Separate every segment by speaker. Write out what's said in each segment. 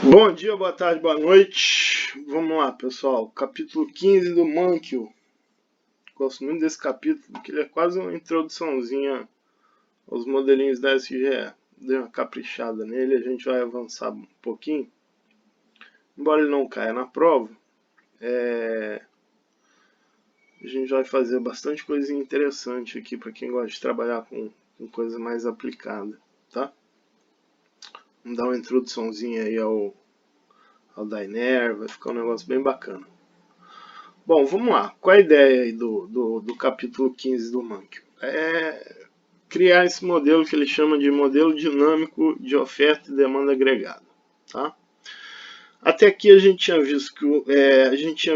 Speaker 1: Bom dia, boa tarde, boa noite. Vamos lá, pessoal. Capítulo 15 do Manquio. Gosto muito desse capítulo, porque ele é quase uma introduçãozinha aos modelinhos da SGE. Dei uma caprichada nele, a gente vai avançar um pouquinho. Embora ele não caia na prova, a gente vai fazer bastante coisinha interessante aqui para quem gosta de trabalhar com coisa mais aplicada, tá? Vamos dar uma introduçãozinha aí ao Dynair, vai ficar um negócio bem bacana. Bom, vamos lá. Qual é a ideia aí do capítulo 15 do Manquio? É criar esse modelo que ele chama de modelo dinâmico de oferta e demanda agregada. Tá? Até aqui a gente tinha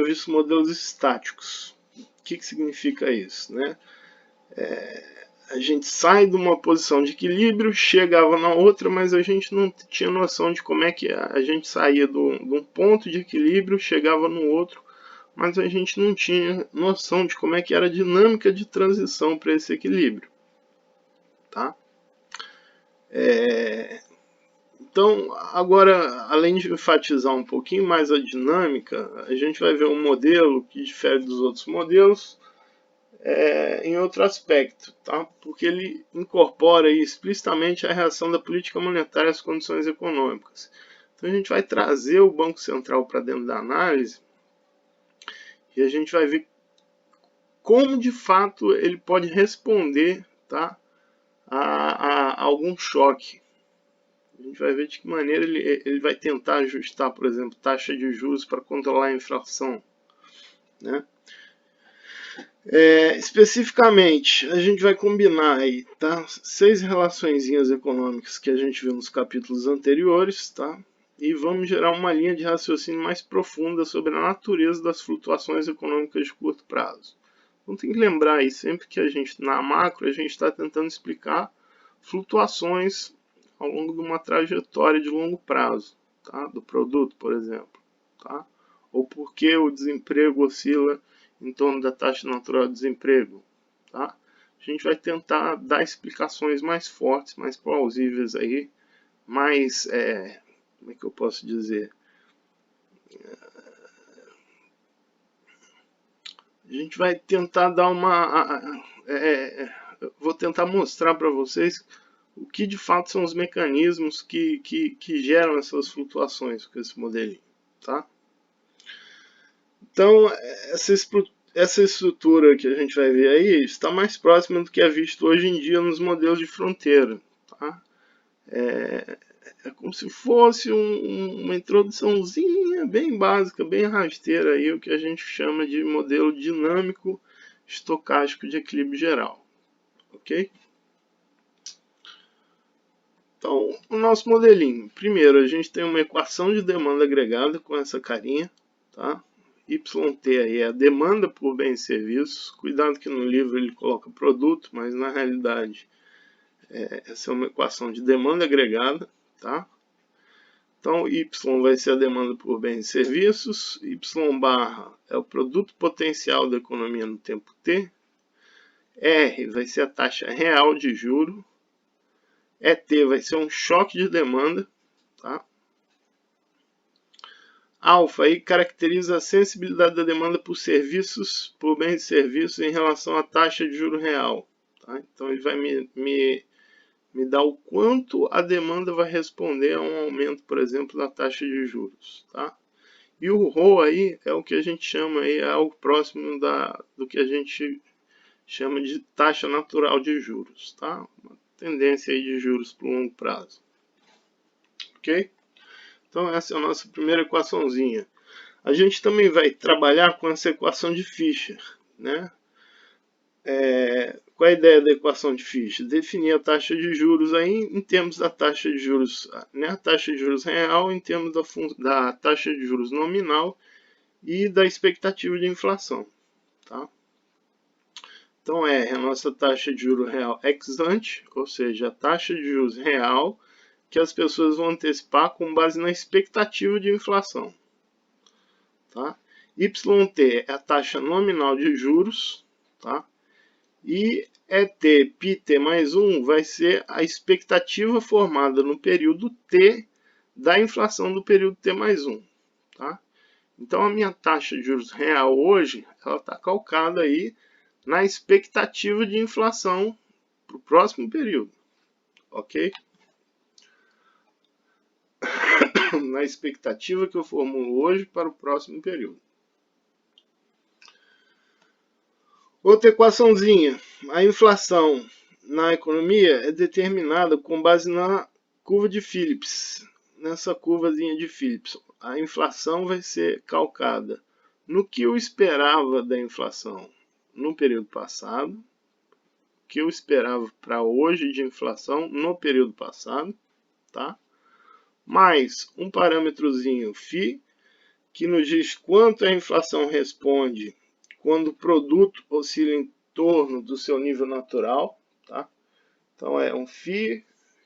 Speaker 1: visto modelos estáticos. O que significa isso? Né? A gente sai de uma posição de equilíbrio, chegava na outra, mas a gente não tinha noção de como é que a gente saía de um ponto de equilíbrio, chegava no outro, mas a gente não tinha noção de como é que era a dinâmica de transição para esse equilíbrio. Tá? Então, agora, além de enfatizar um pouquinho mais a dinâmica, a gente vai ver um modelo que difere dos outros modelos em outro aspecto, tá? Porque ele incorpora aí explicitamente a reação da política monetária às condições econômicas. Então, a gente vai trazer o Banco Central para dentro da análise e a gente vai ver como de fato ele pode responder, tá, a algum choque. A gente vai ver de que maneira ele vai tentar ajustar, por exemplo, taxa de juros para controlar a inflação. Né? Especificamente, a gente vai combinar aí, tá, 6 relaçõezinhas econômicas que a gente viu nos capítulos anteriores, tá? E vamos gerar uma linha de raciocínio mais profunda sobre a natureza das flutuações econômicas de curto prazo. Então tem que lembrar aí, sempre que a gente, na macro, a gente está tentando explicar flutuações ao longo de uma trajetória de longo prazo, tá? Do produto, por exemplo, tá? Ou porque o desemprego oscila em torno da taxa natural de desemprego, tá? A gente vai tentar dar explicações mais fortes, mais plausíveis aí, mais, como é que eu posso dizer? A gente vai tentar dar vou tentar mostrar para vocês o que de fato são os mecanismos que geram essas flutuações com esse modelinho, tá? Então, essa estrutura que a gente vai ver aí está mais próxima do que é visto hoje em dia nos modelos de fronteira, tá? É como se fosse uma introduçãozinha bem básica, bem rasteira aí, o que a gente chama de modelo dinâmico estocástico de equilíbrio geral, ok? Então, o nosso modelinho. Primeiro, a gente tem uma equação de demanda agregada com essa carinha, tá? YT aí é a demanda por bens e serviços. Cuidado que no livro ele coloca produto, mas na realidade essa é uma equação de demanda agregada, tá? Então, Y vai ser a demanda por bens e serviços, Y barra é o produto potencial da economia no tempo T, R vai ser a taxa real de juro, ET vai ser um choque de demanda, tá? Alfa aí caracteriza a sensibilidade da demanda por serviços, por bens e serviços em relação à taxa de juro real. Tá? Então ele vai me dar o quanto a demanda vai responder a um aumento, por exemplo, da taxa de juros. Tá? E o Rho aí é o que a gente chama aí, é algo próximo do que a gente chama de taxa natural de juros. Tá? Uma tendência aí de juros para o longo prazo. Ok? Então essa é a nossa primeira equaçãozinha. A gente também vai trabalhar com essa equação de Fischer, né? Qual é a ideia da equação de Fischer? Definir a taxa de juros aí em termos da taxa de juros, né? A taxa de juros real em termos da taxa de juros nominal e da expectativa de inflação, tá? Então a nossa taxa de juros real ex ante, ou seja, a taxa de juros real que as pessoas vão antecipar com base na expectativa de inflação. Tá? YT é a taxa nominal de juros, tá? E ET pi t mais 1 vai ser a expectativa formada no período T da inflação do período T+1, tá? Então, a minha taxa de juros real hoje, ela está calcada aí na expectativa de inflação para o próximo período, ok? Na expectativa que eu formulo hoje para o próximo período. Outra equaçãozinha. A inflação na economia é determinada com base na curva de Phillips. Nessa curvazinha de Phillips, a inflação vai ser calcada no que eu esperava da inflação no período passado, o que eu esperava para hoje de inflação no período passado, tá? Mais um parâmetrozinho φ, que nos diz quanto a inflação responde quando o produto oscila em torno do seu nível natural, tá? Então é um φ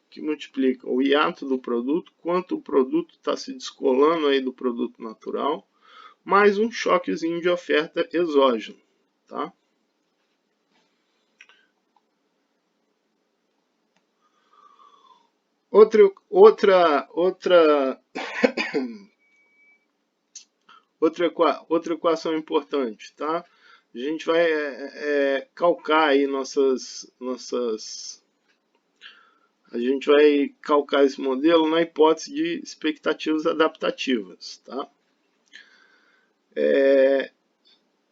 Speaker 1: que multiplica o hiato do produto, quanto o produto está se descolando aí do produto natural, mais um choquezinho de oferta exógeno, tá? Outra equação importante, tá? A gente vai calcar aí a gente vai calcar esse modelo na hipótese de expectativas adaptativas, tá?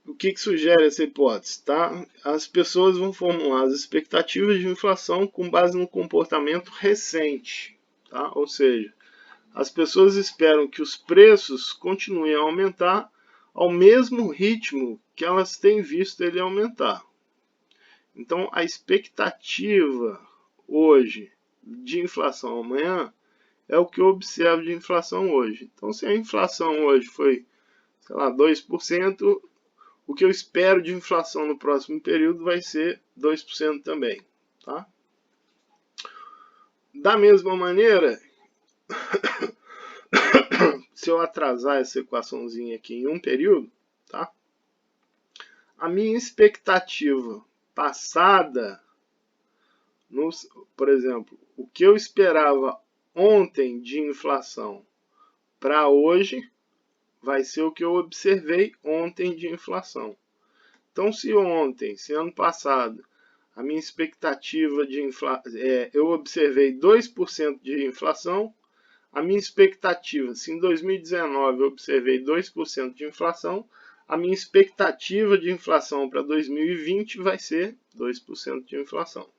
Speaker 1: O que sugere essa hipótese, tá? As pessoas vão formular as expectativas de inflação com base no comportamento recente, tá? Ou seja, as pessoas esperam que os preços continuem a aumentar ao mesmo ritmo que elas têm visto ele aumentar. Então, a expectativa hoje de inflação amanhã é o que eu observo de inflação hoje. Então, se a inflação hoje foi, sei lá, 2%, o que eu espero de inflação no próximo período vai ser 2% também, tá? Da mesma maneira, se eu atrasar essa equaçãozinha aqui em um período, tá? A minha expectativa passada, por exemplo, o que eu esperava ontem de inflação para hoje, vai ser o que eu observei ontem de inflação. Então, se ano passado, a minha expectativa de inflação, eu observei 2% de inflação, a minha expectativa, se em 2019 eu observei 2% de inflação, a minha expectativa de inflação para 2020 vai ser 2% de inflação,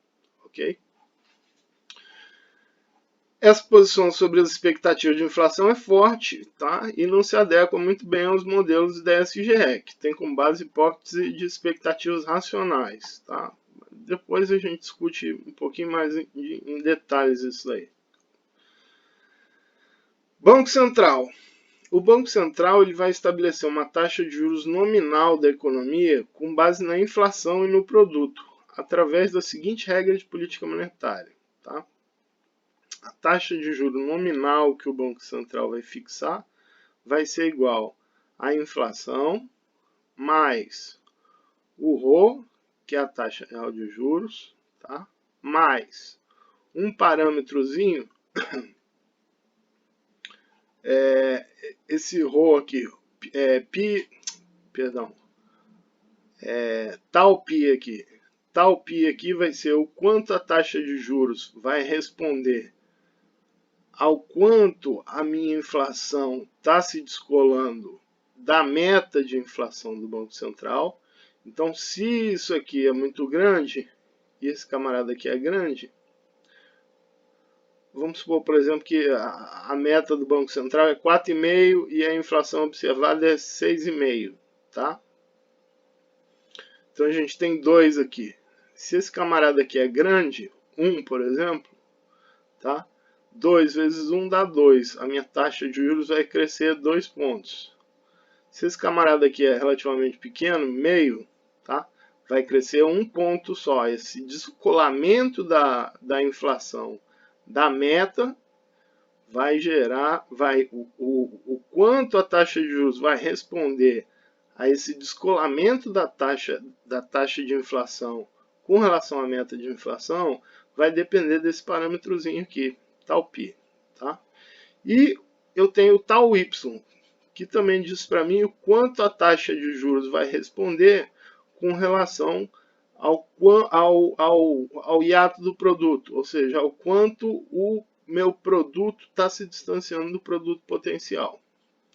Speaker 1: ok? Essa posição sobre as expectativas de inflação é forte, tá? E não se adequa muito bem aos modelos da SGE, que tem como base hipótese de expectativas racionais, tá? Depois a gente discute um pouquinho mais em detalhes isso aí. Banco Central. O Banco Central ele vai estabelecer uma taxa de juros nominal da economia com base na inflação e no produto, através da seguinte regra de política monetária, tá? A taxa de juros nominal que o Banco Central vai fixar vai ser igual à inflação mais o RO, que é a taxa real de juros, tá? Mais um parâmetrozinho, esse RO aqui, tal pi aqui. Tal pi aqui vai ser o quanto a taxa de juros vai responder ao quanto a minha inflação está se descolando da meta de inflação do Banco Central. Então, se isso aqui é muito grande, e esse camarada aqui é grande, vamos supor, por exemplo, que a meta do Banco Central é 4,5 e a inflação observada é 6,5, tá? Então, a gente tem 2 aqui. Se esse camarada aqui é grande, 1, por exemplo, tá? 2 vezes 1 dá 2. A minha taxa de juros vai crescer 2 pontos. Se esse camarada aqui é relativamente pequeno, meio, tá? Vai crescer 1 ponto só. Esse descolamento da inflação da meta vai gerar, o quanto a taxa de juros vai responder a esse descolamento da taxa de inflação com relação à meta de inflação vai depender desse parâmetrozinho aqui, tal pi, tá? E eu tenho tal Y, que também diz para mim o quanto a taxa de juros vai responder com relação ao hiato do produto, ou seja, ao quanto o meu produto está se distanciando do produto potencial.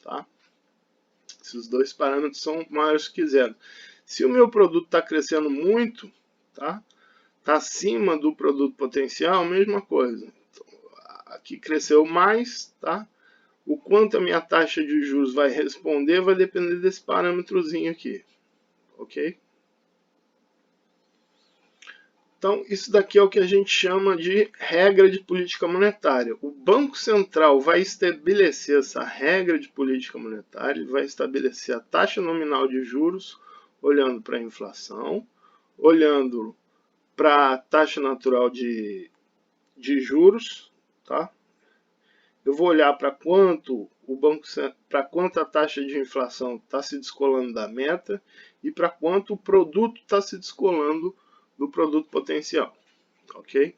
Speaker 1: Tá? Esses dois parâmetros são maiores que zero. Se o meu produto está crescendo muito, tá? Está acima do produto potencial, mesma coisa. Então, aqui cresceu mais, tá? O quanto a minha taxa de juros vai responder vai depender desse parâmetrozinho aqui, ok? Então, isso daqui é o que a gente chama de regra de política monetária. O Banco Central vai estabelecer essa regra de política monetária, ele vai estabelecer a taxa nominal de juros, olhando para a inflação, olhando para a taxa natural de juros, tá? Eu vou olhar para quanto a taxa de inflação está se descolando da meta e para quanto o produto está se descolando do produto potencial, ok?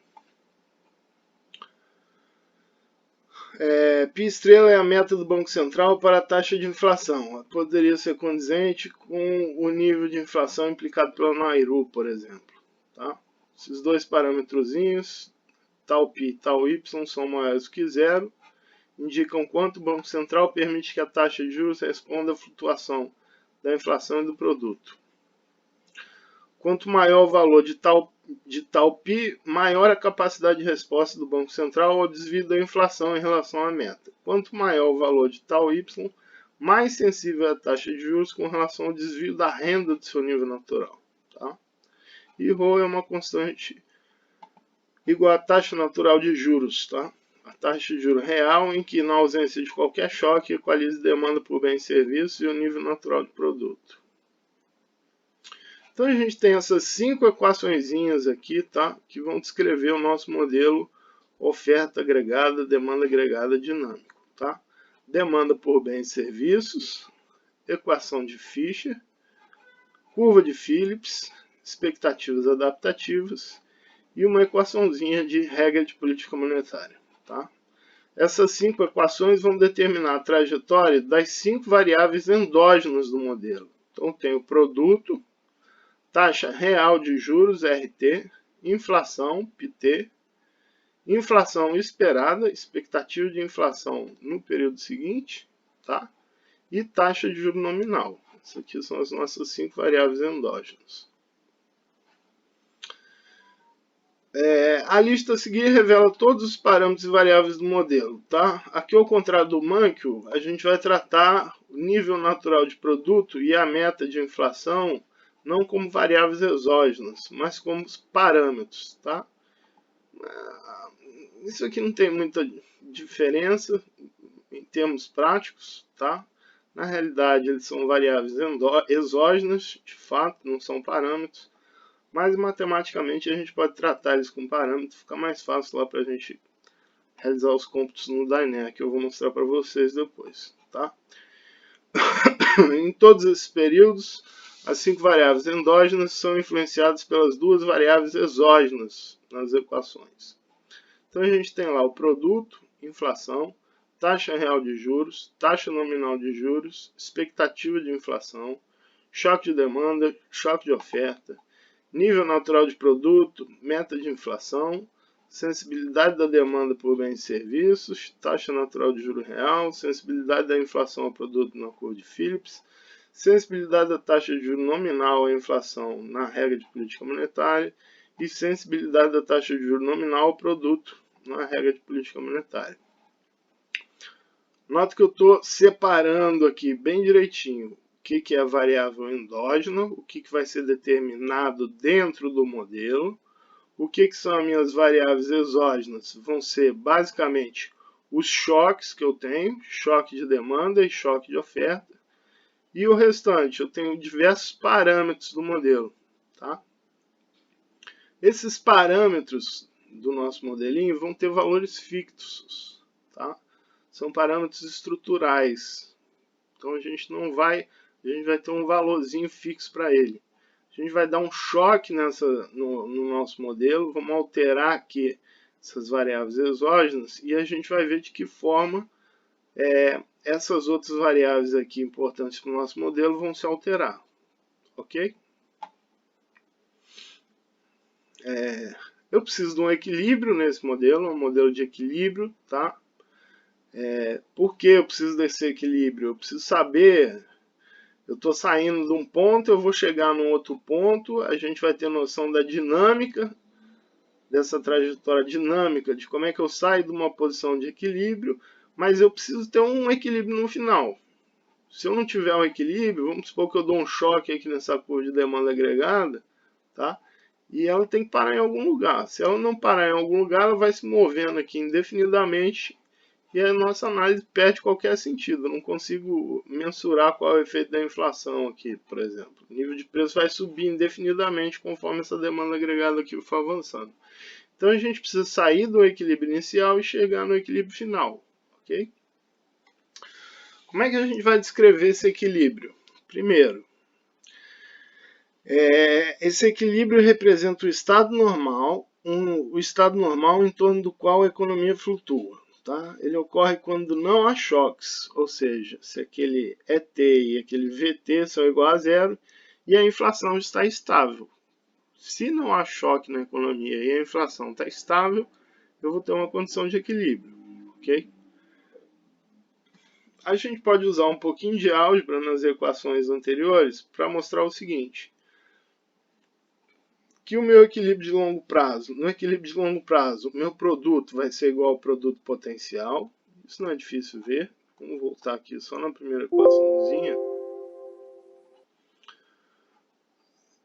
Speaker 1: Π estrela é a meta do Banco Central para a taxa de inflação. Ela poderia ser condizente com o nível de inflação implicado pela Nairu, por exemplo. Tá? Esses dois parâmetrozinhos, tal π e tal y, são maiores que zero, indicam quanto o Banco Central permite que a taxa de juros responda à flutuação da inflação e do produto. Quanto maior o valor de tal π, maior a capacidade de resposta do Banco Central ao desvio da inflação em relação à meta. Quanto maior o valor de tal y, mais sensível é a taxa de juros com relação ao desvio da renda do seu nível natural. Tá? E ρ é uma constante igual à taxa natural de juros. Tá? A taxa de juros real em que, na ausência de qualquer choque, equaliza demanda por bens e serviços e o nível natural de produto. Então a gente tem essas 5 equaçõezinhas aqui, tá? Que vão descrever o nosso modelo oferta agregada, demanda agregada dinâmico, tá? Demanda por bens e serviços, equação de Fischer, curva de Phillips, expectativas adaptativas e uma equaçãozinha de regra de política monetária, tá? Essas 5 equações vão determinar a trajetória das 5 variáveis endógenas do modelo. Então tem o produto, taxa real de juros, RT, inflação, PT, inflação esperada, expectativa de inflação no período seguinte, tá? E taxa de juros nominal. Essas aqui são as nossas 5 variáveis endógenas. A lista a seguir revela todos os parâmetros e variáveis do modelo. Tá? Aqui, ao contrário do Mankell, a gente vai tratar o nível natural de produto e a meta de inflação não como variáveis exógenas, mas como parâmetros, tá? Isso aqui não tem muita diferença em termos práticos, tá? Na realidade, eles são variáveis exógenas, de fato, não são parâmetros, mas matematicamente a gente pode tratar eles como parâmetros, fica mais fácil lá para a gente realizar os cômputos no Dynair, que eu vou mostrar para vocês depois, tá? Em todos esses períodos, as 5 variáveis endógenas são influenciadas pelas 2 variáveis exógenas nas equações. Então a gente tem lá o produto, inflação, taxa real de juros, taxa nominal de juros, expectativa de inflação, choque de demanda, choque de oferta, nível natural de produto, meta de inflação, sensibilidade da demanda por bens e serviços, taxa natural de juro real, sensibilidade da inflação ao produto na curva de Phillips, sensibilidade da taxa de juros nominal à inflação na regra de política monetária e sensibilidade da taxa de juros nominal ao produto na regra de política monetária. Nota que eu estou separando aqui bem direitinho o que é a variável endógena, o que vai ser determinado dentro do modelo, o que são as minhas variáveis exógenas. Vão ser basicamente os choques que eu tenho, choque de demanda e choque de oferta. E o restante, eu tenho diversos parâmetros do modelo. Tá? Esses parâmetros do nosso modelinho vão ter valores fixos. Tá? São parâmetros estruturais. Então a gente vai ter um valorzinho fixo para ele. A gente vai dar um choque no nosso modelo, vamos alterar aqui essas variáveis exógenas e a gente vai ver de que forma essas outras variáveis aqui importantes para o nosso modelo vão se alterar, ok? Eu preciso de um equilíbrio nesse modelo, um modelo de equilíbrio, tá? Por que eu preciso desse equilíbrio? Eu preciso saber, eu estou saindo de um ponto, eu vou chegar num outro ponto, a gente vai ter noção da dinâmica, dessa trajetória dinâmica, de como é que eu saio de uma posição de equilíbrio, mas eu preciso ter um equilíbrio no final. Se eu não tiver um equilíbrio, vamos supor que eu dou um choque aqui nessa curva de demanda agregada, tá? E ela tem que parar em algum lugar. Se ela não parar em algum lugar, ela vai se movendo aqui indefinidamente e a nossa análise perde qualquer sentido. Eu não consigo mensurar qual é o efeito da inflação aqui, por exemplo. O nível de preço vai subir indefinidamente conforme essa demanda agregada aqui for avançando. Então a gente precisa sair do equilíbrio inicial e chegar no equilíbrio final, ok? Como é que a gente vai descrever esse equilíbrio? Primeiro, esse equilíbrio representa o estado normal em torno do qual a economia flutua. Tá? Ele ocorre quando não há choques, ou seja, se aquele ET e aquele VT são iguais a zero e a inflação está estável. Se não há choque na economia e a inflação está estável, eu vou ter uma condição de equilíbrio, ok? A gente pode usar um pouquinho de álgebra nas equações anteriores para mostrar o seguinte, que o meu equilíbrio de longo prazo, no equilíbrio de longo prazo, o meu produto vai ser igual ao produto potencial. Isso não é difícil ver. Vamos voltar aqui só na primeira equaçãozinha.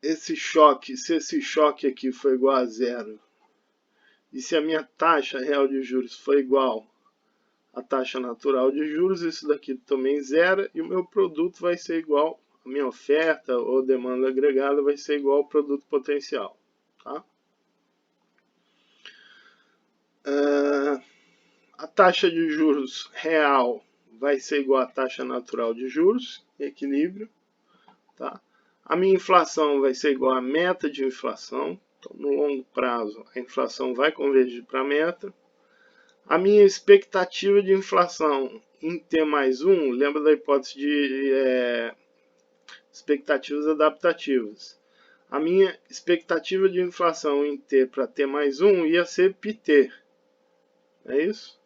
Speaker 1: Se esse choque aqui for igual a zero, e se a minha taxa real de juros for igual à taxa natural de juros, isso daqui também zera, e o meu produto vai ser igual, a minha oferta ou demanda agregada vai ser igual ao produto potencial. Tá? A taxa de juros real vai ser igual à taxa natural de juros, equilíbrio. Tá? A minha inflação vai ser igual à meta de inflação. Então, no longo prazo, a inflação vai convergir para a meta. A minha expectativa de inflação em T mais 1, lembra da hipótese de expectativas adaptativas. A minha expectativa de inflação em T para T mais 1 ia ser PT. É isso?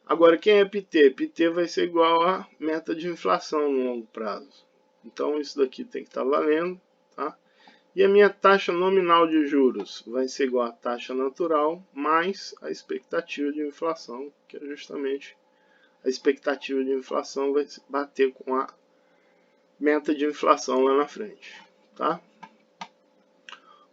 Speaker 1: Agora, quem é PT? PT vai ser igual a meta de inflação no longo prazo. Então, isso daqui tem que estar valendo. Tá? E a minha taxa nominal de juros vai ser igual à taxa natural mais a expectativa de inflação, que é justamente a expectativa de inflação vai bater com a meta de inflação lá na frente. Tá?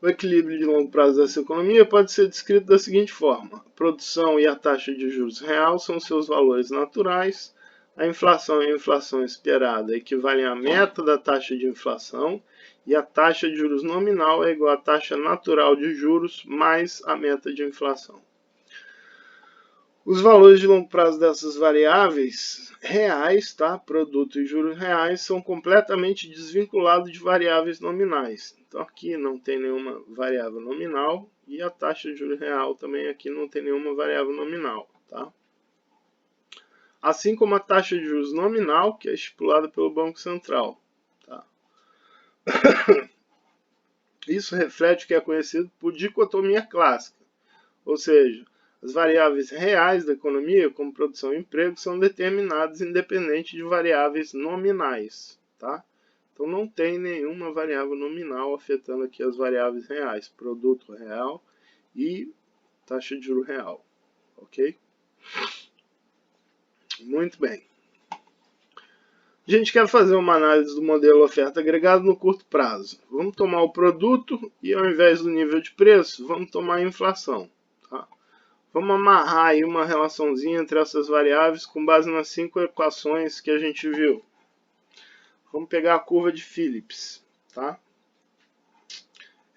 Speaker 1: O equilíbrio de longo prazo dessa economia pode ser descrito da seguinte forma. A produção e a taxa de juros real são seus valores naturais. A inflação e a inflação esperada equivalem à meta da taxa de inflação. E a taxa de juros nominal é igual à taxa natural de juros mais a meta de inflação. Os valores de longo prazo dessas variáveis reais, tá? Produto e juros reais, são completamente desvinculados de variáveis nominais. Então aqui não tem nenhuma variável nominal e a taxa de juros real também aqui não tem nenhuma variável nominal, tá? Assim como a taxa de juros nominal, que é estipulada pelo Banco Central. Tá? Isso reflete o que é conhecido por dicotomia clássica, ou seja, as variáveis reais da economia, como produção e emprego, são determinadas independente de variáveis nominais. Tá? Então não tem nenhuma variável nominal afetando aqui as variáveis reais, produto real e taxa de juros real. Ok? Muito bem. A gente quer fazer uma análise do modelo oferta agregado no curto prazo. Vamos tomar o produto e ao invés do nível de preço, vamos tomar a inflação. Tá? Vamos amarrar aí uma relaçãozinha entre essas variáveis com base nas 5 equações que a gente viu. Vamos pegar a curva de Phillips, tá?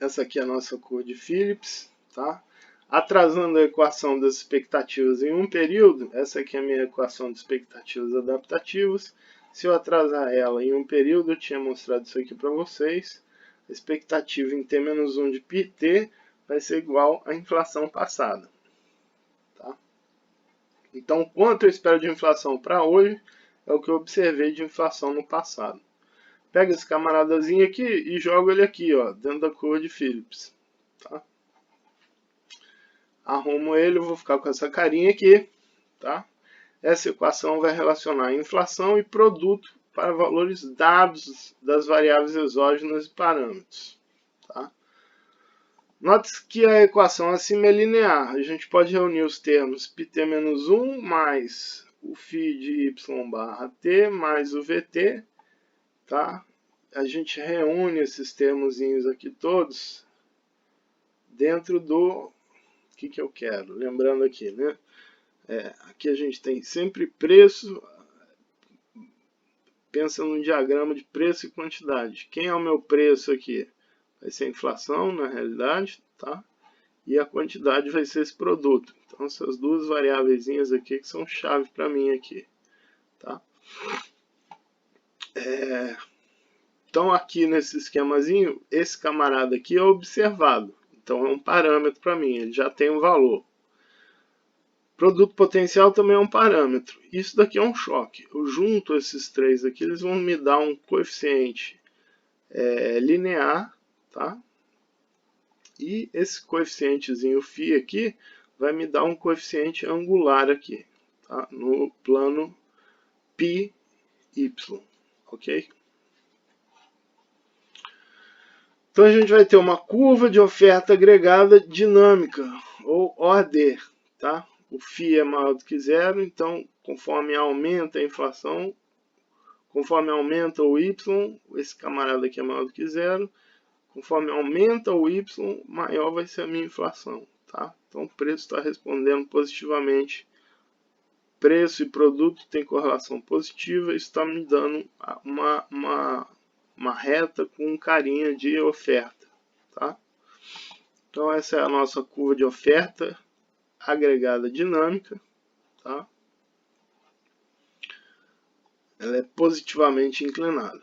Speaker 1: Essa aqui é a nossa curva de Phillips, tá? Atrasando a equação das expectativas em um período, essa aqui é a minha equação de expectativas adaptativas. Se eu atrasar ela em um período, eu tinha mostrado isso aqui para vocês. A expectativa em T-1 de PT vai ser igual à inflação passada. Tá? Então, quanto eu espero de inflação para hoje é o que eu observei de inflação no passado. Pega esse camaradazinho aqui e joga ele aqui, ó, dentro da curva de Phillips. Tá? Arrumo ele, eu vou ficar com essa carinha aqui. Tá? Essa equação vai relacionar inflação e produto para valores dados das variáveis exógenas e parâmetros. Tá? Note que a equação acima é linear. A gente pode reunir os termos Pt-1 mais o φ de y barra t mais o vt. Tá? A gente reúne esses termozinhos aqui todos dentro do que eu quero. Lembrando aqui, né? Aqui a gente tem sempre preço. Pensa num diagrama de preço e quantidade. Quem é o meu preço aqui? Vai ser a inflação, na realidade, tá? E a quantidade vai ser esse produto. Então, essas duas variáveis aqui que são chave para mim aqui, tá? Então, aqui nesse esquemazinho, esse camarada aqui é observado. Então, é um parâmetro para mim, ele já tem um valor. Produto potencial também é um parâmetro. Isso daqui é um choque. Eu junto esses três aqui, eles vão me dar um coeficiente linear, tá? E esse coeficientezinho φ aqui vai me dar um coeficiente angular aqui, tá? No plano πy, ok? Então a gente vai ter uma curva de oferta agregada dinâmica, ou OD, tá? O φ é maior do que zero, então conforme aumenta a inflação, conforme aumenta o y, esse camarada aqui é maior do que zero, conforme aumenta o y, maior vai ser a minha inflação. Tá? Então o preço está respondendo positivamente. Preço e produto tem correlação positiva, isso está me dando uma reta com carinha de oferta. Tá? Então essa é a nossa curva de oferta agregada dinâmica. Tá? Ela é positivamente inclinada.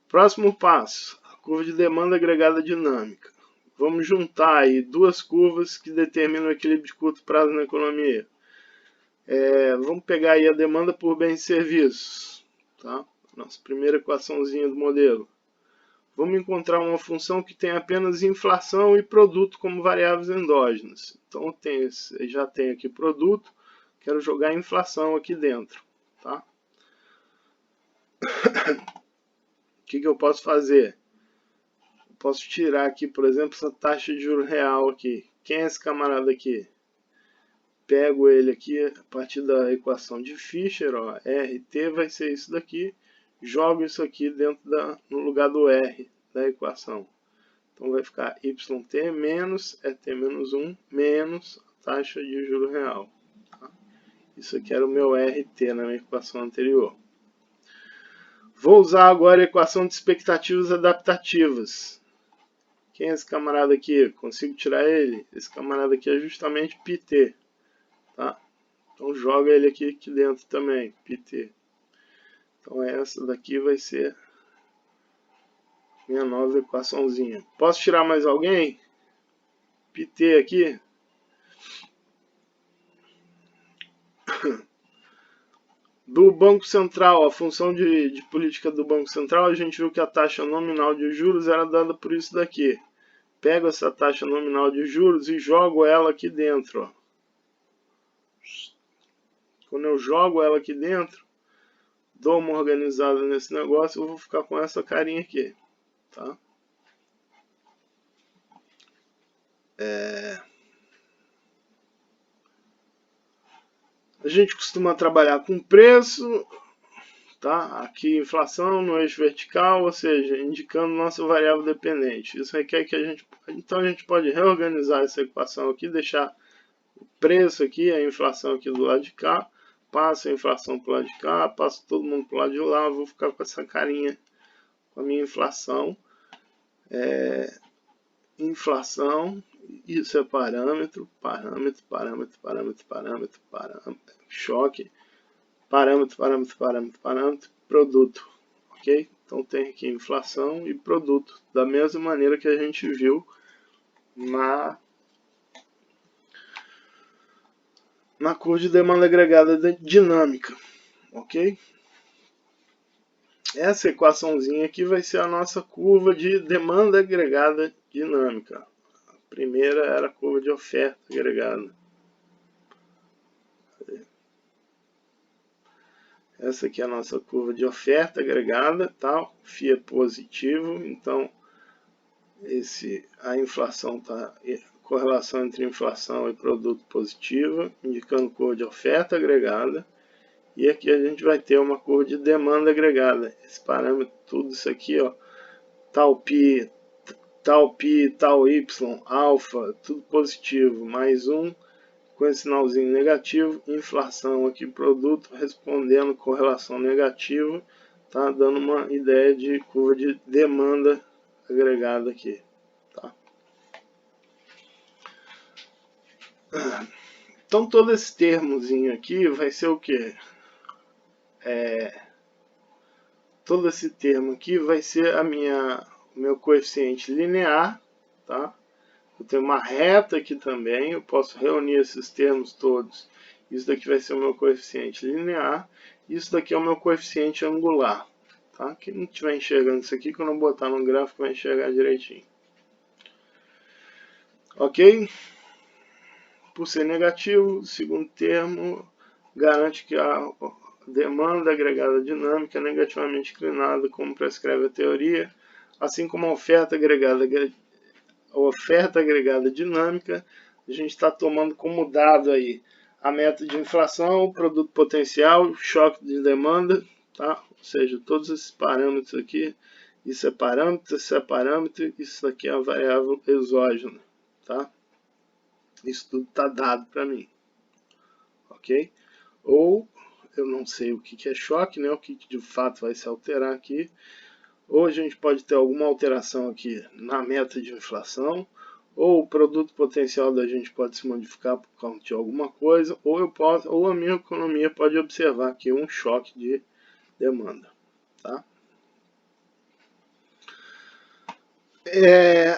Speaker 1: Próximo passo, a curva de demanda agregada dinâmica. Vamos juntar aí duas curvas que determinam o equilíbrio de curto prazo na economia. Vamos pegar aí a demanda por bens e serviços. Tá? Nossa primeira equaçãozinha do modelo. Vamos encontrar uma função que tem apenas inflação e produto como variáveis endógenas. Então já tenho aqui produto, quero jogar inflação aqui dentro. Tá? O que eu posso fazer? Eu posso tirar aqui, por exemplo, essa taxa de juros real aqui. Quem é esse camarada aqui? Pego ele aqui a partir da equação de Fischer, ó, RT vai ser isso daqui, jogo isso aqui dentro no lugar do R da equação. Então vai ficar YT menos ET-1 menos a taxa de juros real. Tá? Isso aqui era o meu RT na minha equação anterior. Vou usar agora a equação de expectativas adaptativas. Quem é esse camarada aqui? Consigo tirar ele? Esse camarada aqui é justamente PT. Tá? Então joga ele aqui dentro também, PT. Então essa daqui vai ser minha nova equaçãozinha. Posso tirar mais alguém? PT aqui. Do Banco Central, a função de política do Banco Central, a gente viu que a taxa nominal de juros era dada por isso daqui. Pego essa taxa nominal de juros e jogo ela aqui dentro. Ó. Quando eu jogo ela aqui dentro, dou uma organizada nesse negócio, eu vou ficar com essa carinha aqui. Tá? A gente costuma trabalhar com preço, tá? Aqui inflação no eixo vertical, ou seja, indicando nossa variável dependente. Isso requer que então a gente pode reorganizar essa equação aqui, deixar o preço aqui, a inflação aqui do lado de cá, passo a inflação para o lado de cá, passo todo mundo para o lado de lá, vou ficar com essa carinha, com a minha inflação. Inflação, isso é parâmetro, choque, parâmetro, produto, ok? Então tem aqui inflação e produto, da mesma maneira que a gente viu na curva de demanda agregada dinâmica, ok? Essa equaçãozinha aqui vai ser a nossa curva de demanda agregada dinâmica. A primeira era a curva de oferta agregada. Essa aqui é a nossa curva de oferta agregada, tá? Φ é positivo, então a inflação está, correlação entre inflação e produto positiva, indicando curva de oferta agregada. E aqui a gente vai ter uma curva de demanda agregada. Esse parâmetro, tudo isso aqui, ó, tal π, tal y, alfa, tudo positivo, mais um com esse sinalzinho negativo, inflação aqui, produto respondendo correlação negativa, tá dando uma ideia de curva de demanda agregada aqui, tá? Então todo esse termozinho aqui vai ser o que? Todo esse termo aqui vai ser o meu coeficiente linear, tá? Eu tenho uma reta aqui também, eu posso reunir esses termos todos. Isso daqui vai ser o meu coeficiente linear, isso daqui é o meu coeficiente angular, tá? Quem não estiver enxergando isso aqui, quando eu botar no gráfico vai enxergar direitinho. Ok? Por ser negativo, o segundo termo garante que a demanda agregada dinâmica é negativamente inclinada, como prescreve a teoria, assim como a oferta agregada dinâmica. A gente está tomando como dado aí a meta de inflação, o produto potencial, choque de demanda, tá? Ou seja, todos esses parâmetros aqui, isso é parâmetro, isso aqui é a variável exógena, tá? Isso tudo está dado para mim, ok? Ou eu não sei o que é choque, né? O que de fato vai se alterar aqui. Ou a gente pode ter alguma alteração aqui na meta de inflação, ou o produto potencial da gente pode se modificar por causa de alguma coisa, ou a minha economia pode observar aqui um choque de demanda, tá?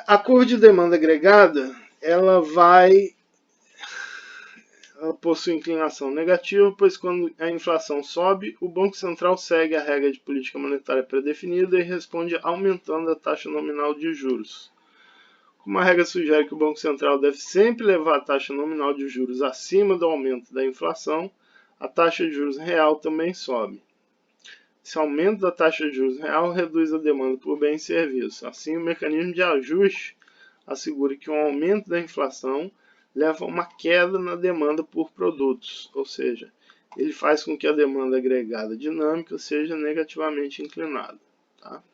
Speaker 1: A curva de demanda agregada, ela possui inclinação negativa, pois quando a inflação sobe, o Banco Central segue a regra de política monetária pré-definida e responde aumentando a taxa nominal de juros. Como a regra sugere que o Banco Central deve sempre levar a taxa nominal de juros acima do aumento da inflação, a taxa de juros real também sobe. Esse aumento da taxa de juros real reduz a demanda por bens e serviços. Assim, o mecanismo de ajuste assegura que um aumento da inflação leva a uma queda na demanda por produtos, ou seja, ele faz com que a demanda agregada dinâmica seja negativamente inclinada, tá?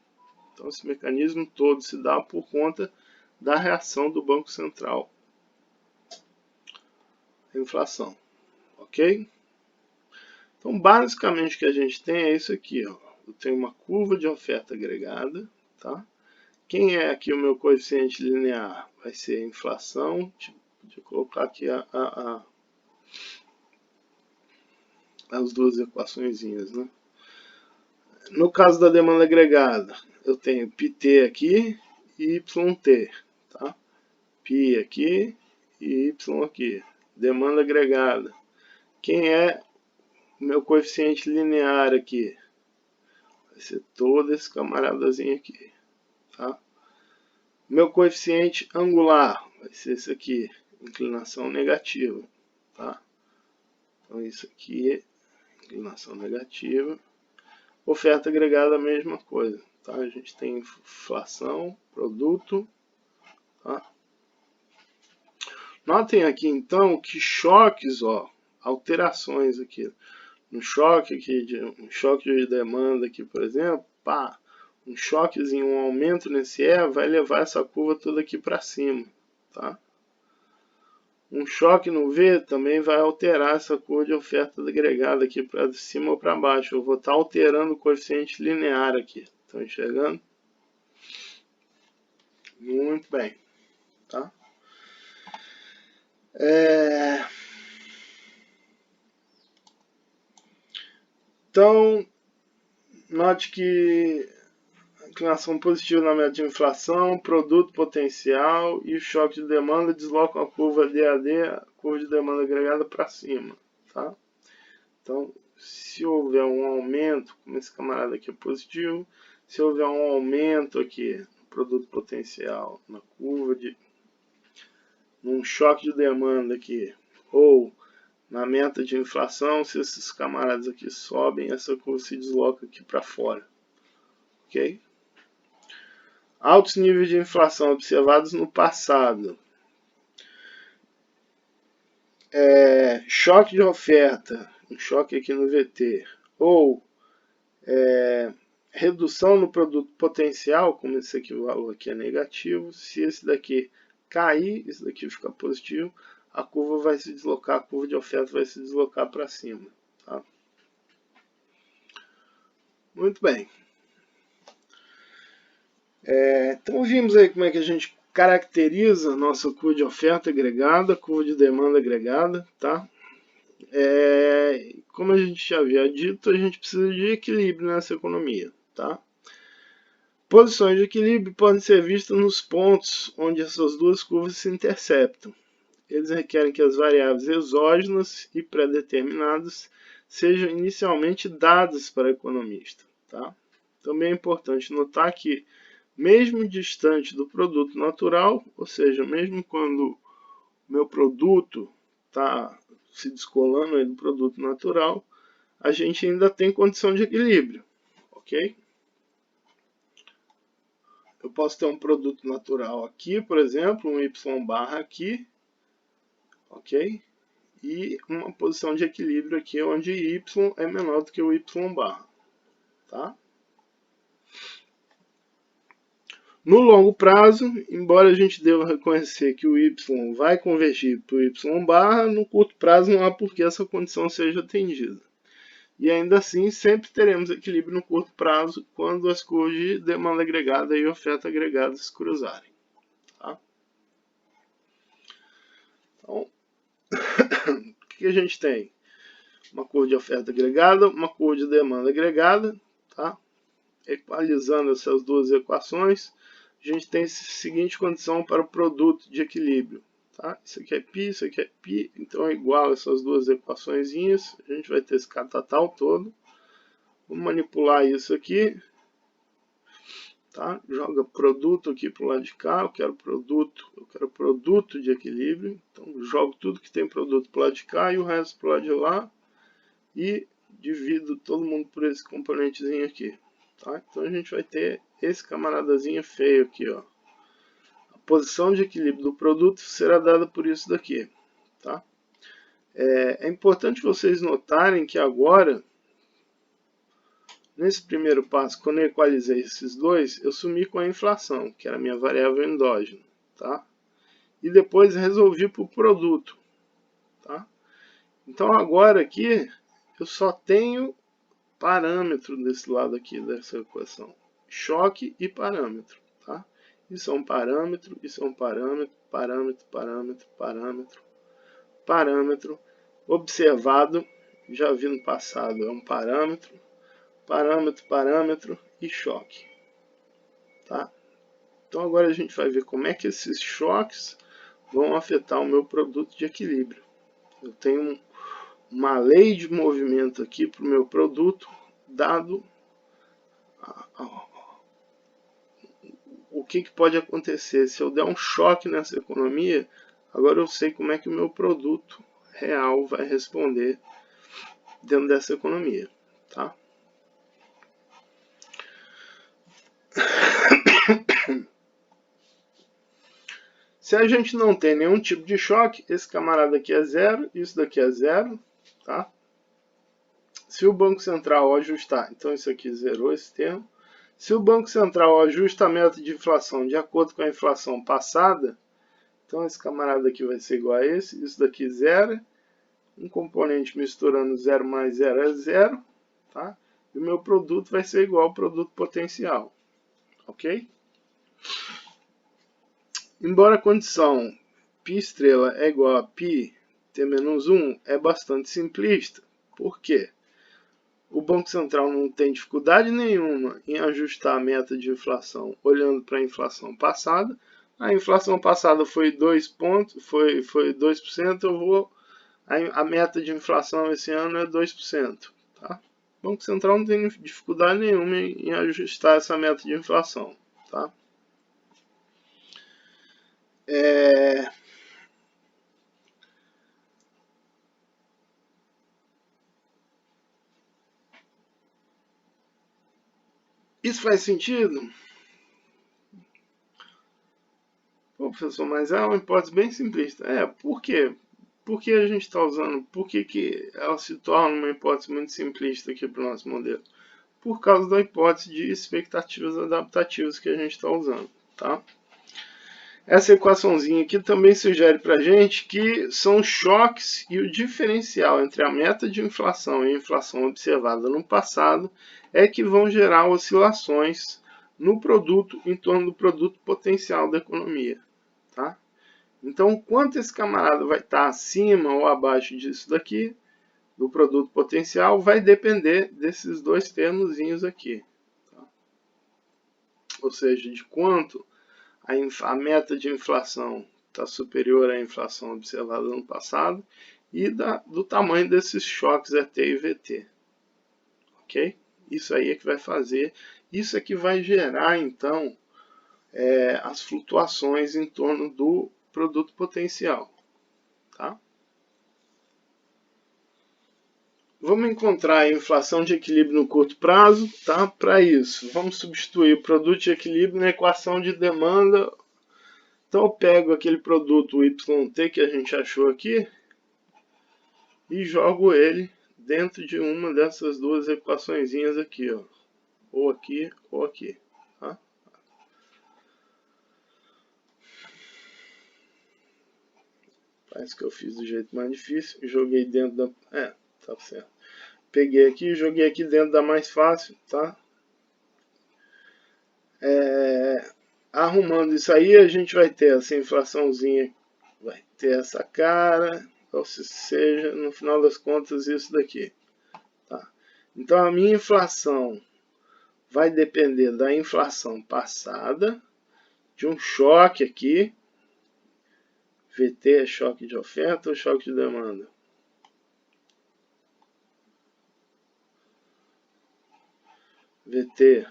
Speaker 1: Então, esse mecanismo todo se dá por conta da reação do Banco Central à inflação, ok? Então, basicamente, o que a gente tem é isso aqui, ó. Eu tenho uma curva de oferta agregada, tá? Quem é aqui o meu coeficiente linear? Vai ser a inflação. Deixa eu colocar aqui as duas equaçõezinhas, né? No caso da demanda agregada, eu tenho πt aqui e yt, tá? Π aqui e y aqui. Demanda agregada. Quem é o meu coeficiente linear aqui? Vai ser todo esse camaradazinho aqui, tá? Meu coeficiente angular vai ser esse aqui, inclinação negativa, tá? Então isso aqui é inclinação negativa. Oferta agregada a mesma coisa, tá? A gente tem inflação, produto, tá? Notem aqui então que choques, ó, alterações aqui. Um choque de demanda aqui, por exemplo, pá, um choquezinho, um aumento nesse E vai levar essa curva toda aqui para cima, tá? Um choque no V também vai alterar essa curva de oferta agregada aqui para cima ou para baixo. Eu vou estar alterando o coeficiente linear aqui. Estão enxergando? Muito bem, tá? Então, note que inclinação positiva na meta de inflação, produto potencial e o choque de demanda deslocam a curva DAD, a curva de demanda agregada, para cima. Tá? Então, se houver um aumento, como esse camarada aqui é positivo, se houver um aumento aqui no produto potencial, na curva num choque de demanda aqui, ou na meta de inflação, se esses camaradas aqui sobem, essa curva se desloca aqui para fora. Ok? Altos níveis de inflação observados no passado. Choque de oferta, um choque aqui no VT, ou redução no produto potencial, como esse aqui, o valor aqui é negativo, se esse daqui cair, esse daqui ficar positivo, a curva vai se deslocar, a curva de oferta vai se deslocar para cima. Tá? Muito bem. Então vimos aí como é que a gente caracteriza a nossa curva de oferta agregada, curva de demanda agregada, tá? Como a gente já havia dito, a gente precisa de equilíbrio nessa economia, tá? Posições de equilíbrio podem ser vistas nos pontos onde essas duas curvas se interceptam. Eles requerem que as variáveis exógenas e pré-determinadas sejam inicialmente dadas para o economista, tá? Também é importante notar que, mesmo distante do produto natural, ou seja, mesmo quando o meu produto está se descolando aí do produto natural, a gente ainda tem condição de equilíbrio, ok? Eu posso ter um produto natural aqui, por exemplo, um Y barra aqui, ok? E uma posição de equilíbrio aqui, onde Y é menor do que o Y barra, tá? No longo prazo, embora a gente deva reconhecer que o Y vai convergir para o Y barra, no curto prazo não há por que essa condição seja atendida. E ainda assim, sempre teremos equilíbrio no curto prazo quando as curvas de demanda agregada e oferta agregada se cruzarem. Tá? Então, o que a gente tem? Uma curva de oferta agregada, uma curva de demanda agregada, tá? Equalizando essas duas equações, a gente tem a seguinte condição para o produto de equilíbrio. Tá? Isso aqui é π, isso aqui é π, então é igual essas duas equaçõezinhas. A gente vai ter esse catatal todo. Vamos manipular isso aqui. Tá? Joga produto aqui para o lado de cá. Eu quero produto de equilíbrio. Então jogo tudo que tem produto para o lado de cá e o resto para o lado de lá. E divido todo mundo por esse componentezinho aqui. Tá? Então a gente vai ter esse camaradazinho feio aqui, ó. A posição de equilíbrio do produto será dada por isso daqui. Tá? É importante vocês notarem que agora, nesse primeiro passo, quando eu equalizei esses dois, eu sumi com a inflação, que era a minha variável endógena. Tá? E depois resolvi para o produto. Tá? Então agora aqui, eu só tenho parâmetro desse lado aqui dessa equação. Choque e parâmetro, tá? Isso é um parâmetro, isso é um parâmetro, parâmetro, parâmetro, parâmetro, parâmetro. Observado, já vi no passado, é um parâmetro, parâmetro, parâmetro e choque, tá? Então agora a gente vai ver como é que esses choques vão afetar o meu produto de equilíbrio. Eu tenho uma lei de movimento aqui para o meu produto, dado o que pode acontecer. Se eu der um choque nessa economia, agora eu sei como é que o meu produto real vai responder dentro dessa economia. Tá? Se a gente não tem nenhum tipo de choque, esse camarada aqui é zero, isso daqui é zero. Tá? Se o Banco Central ajustar, então isso aqui zerou esse termo. Se o Banco Central ajusta a meta de inflação de acordo com a inflação passada, então esse camarada aqui vai ser igual a esse, isso daqui zero, um componente misturando 0 mais 0 é 0, tá? E o meu produto vai ser igual ao produto potencial, ok? Embora a condição π' é igual a π t menos 1, é bastante simplista. Por quê? o Banco Central não tem dificuldade nenhuma em ajustar a meta de inflação olhando para a inflação passada. A inflação passada foi 2 pontos, foi 2%, a meta de inflação esse ano é 2%. Tá? O Banco Central não tem dificuldade nenhuma em ajustar essa meta de inflação. Tá? Isso faz sentido? Pô, professor, mas é uma hipótese bem simplista. Por quê? Por que a gente está usando? Por que ela se torna uma hipótese muito simplista aqui para o nosso modelo? Por causa da hipótese de expectativas adaptativas que a gente está usando. Tá? Essa equaçãozinha aqui também sugere para a gente que são choques e o diferencial entre a meta de inflação e a inflação observada no passado é que vão gerar oscilações no produto em torno do produto potencial da economia. Tá? Então, quanto esse camarada vai estar acima ou abaixo disso daqui, do produto potencial, vai depender desses dois termozinhos aqui. Tá? Ou seja, de quanto a meta de inflação está superior à inflação observada no passado e do tamanho desses choques ET e VT. Ok? Isso aí é que vai fazer, isso é que vai gerar, então, as flutuações em torno do produto potencial. Tá? Vamos encontrar a inflação de equilíbrio no curto prazo. Tá? Para isso, vamos substituir o produto de equilíbrio na equação de demanda. Então eu pego aquele produto YT que a gente achou aqui e jogo ele dentro de uma dessas duas equaçõezinhas aqui, ó. Ou aqui ou aqui. Tá? Parece que eu fiz do jeito mais difícil. Joguei dentro da... tá certo. Peguei aqui e joguei aqui dentro da mais fácil, tá? Arrumando isso aí, a gente vai ter essa inflaçãozinha, vai ter essa cara, ou seja, no final das contas, isso daqui. Tá? Então, a minha inflação vai depender da inflação passada, de um choque aqui. VT é choque de oferta ou choque de demanda? VT,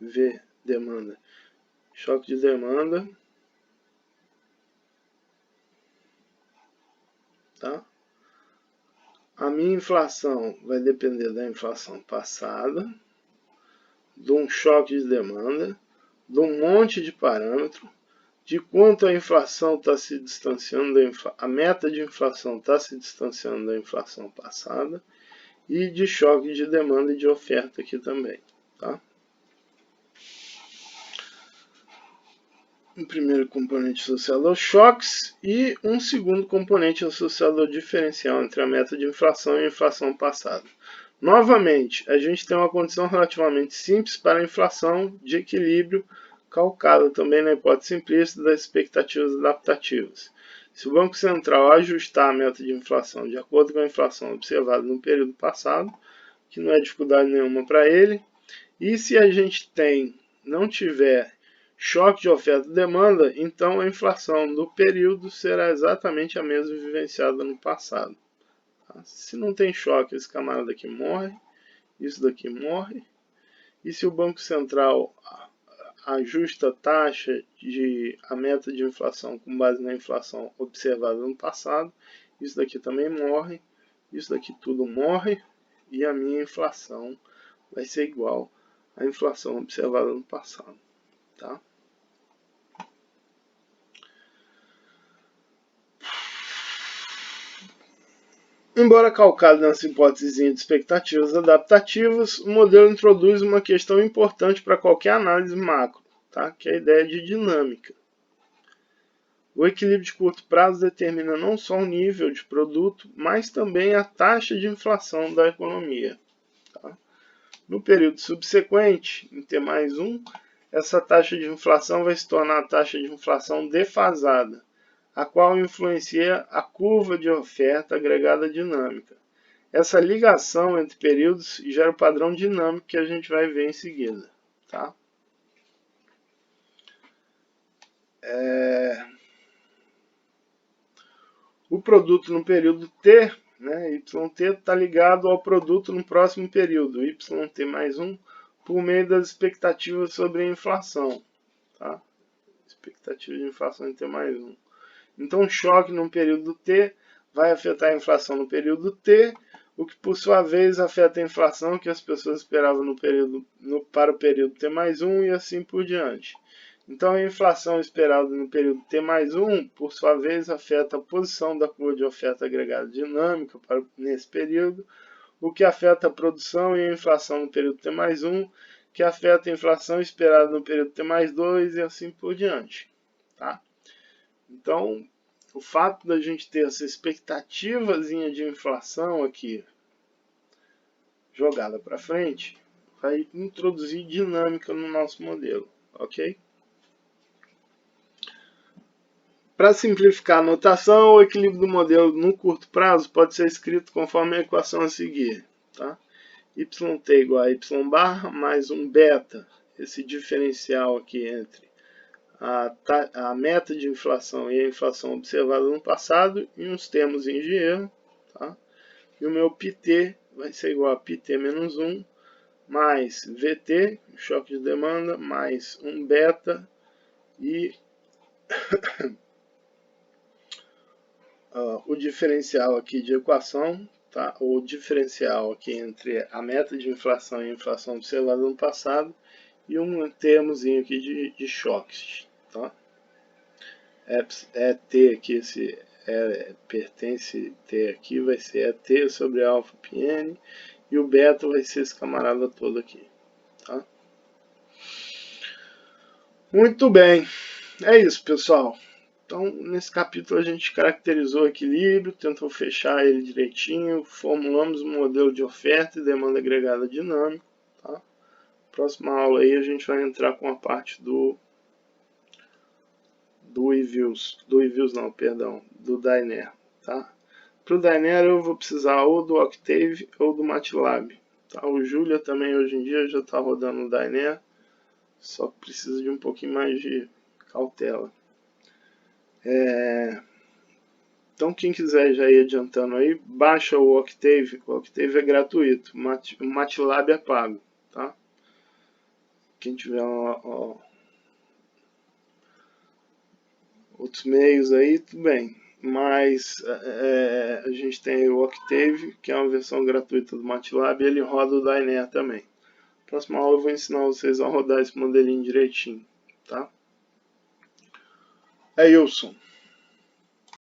Speaker 1: V, demanda. Choque de demanda. Tá? A minha inflação vai depender da inflação passada, de um choque de demanda, de um monte de parâmetros, de quanto a inflação está se distanciando, a meta de inflação está se distanciando da inflação passada, e de choque de demanda e de oferta aqui também. Tá? Um primeiro componente associado aos choques e um segundo componente associado ao diferencial entre a meta de inflação e a inflação passada. Novamente, a gente tem uma condição relativamente simples para a inflação de equilíbrio, calcada também na hipótese simplista das expectativas adaptativas. Se o Banco Central ajustar a meta de inflação de acordo com a inflação observada no período passado, que não é dificuldade nenhuma para ele, e se a gente não tiver choque de oferta e demanda, então a inflação do período será exatamente a mesma vivenciada no passado. Tá? Se não tem choque, esse camarada aqui morre, isso daqui morre. E se o Banco Central ajusta a meta de inflação com base na inflação observada no passado, isso daqui também morre, isso daqui tudo morre, e a minha inflação vai ser igual à inflação observada no passado. Tá? Embora calcado nessa hipótese de expectativas adaptativas, o modelo introduz uma questão importante para qualquer análise macro, tá? Que é a ideia de dinâmica. O equilíbrio de curto prazo determina não só o nível de produto, mas também a taxa de inflação da economia. Tá? No período subsequente, em T+1, essa taxa de inflação vai se tornar a taxa de inflação defasada, a qual influencia a curva de oferta agregada dinâmica. essa ligação entre períodos gera o padrão dinâmico que a gente vai ver em seguida, tá? O produto no período T, né, YT, está ligado ao produto no próximo período, YT mais 1, por meio das expectativas sobre a inflação. Tá? Expectativa de inflação em T mais 1. Então, o choque no período T vai afetar a inflação no período T, o que por sua vez afeta a inflação que as pessoas esperavam para o período T mais 1 e assim por diante. Então, a inflação esperada no período T mais 1, por sua vez, afeta a posição da curva de oferta agregada dinâmica nesse período, o que afeta a produção e a inflação no período T mais 1, que afeta a inflação esperada no período T mais 2 e assim por diante. Tá? Então, o fato da gente ter essa expectativazinha de inflação aqui jogada para frente, vai introduzir dinâmica no nosso modelo, ok? Para simplificar a notação, o equilíbrio do modelo no curto prazo pode ser escrito conforme a equação a seguir. Tá? YT igual a Y barra mais um beta, esse diferencial aqui entre a meta de inflação e a inflação observada no passado, e uns termos em erro. Tá? E o meu PT vai ser igual a PT menos 1, mais VT, choque de demanda, mais um beta e o diferencial aqui de equação, tá? O diferencial aqui entre a meta de inflação e a inflação observada no passado, e um termozinho aqui de choques, tá? T aqui, esse pertence T aqui, vai ser T sobre alfa πn, e o beta vai ser esse camarada todo aqui, tá? Muito bem, é isso, pessoal. Então, nesse capítulo a gente caracterizou o equilíbrio, tentou fechar ele direitinho, formulamos um modelo de oferta e demanda agregada dinâmico. Tá? Próxima aula aí a gente vai entrar com a parte do Dyner. Tá? Para o Dyner eu vou precisar ou do Octave ou do MATLAB. Tá? O Julia também hoje em dia já está rodando o Dyner, só que precisa de um pouquinho mais de cautela. Então, quem quiser já ir adiantando aí, baixa o Octave. O Octave é gratuito. O MATLAB é pago. Tá? Quem tiver outros meios aí, tudo bem. Mas a gente tem o Octave, que é uma versão gratuita do MATLAB, e ele roda o Dyner também. Próxima aula eu vou ensinar vocês a rodar esse modelinho direitinho. Tá? É Wilson.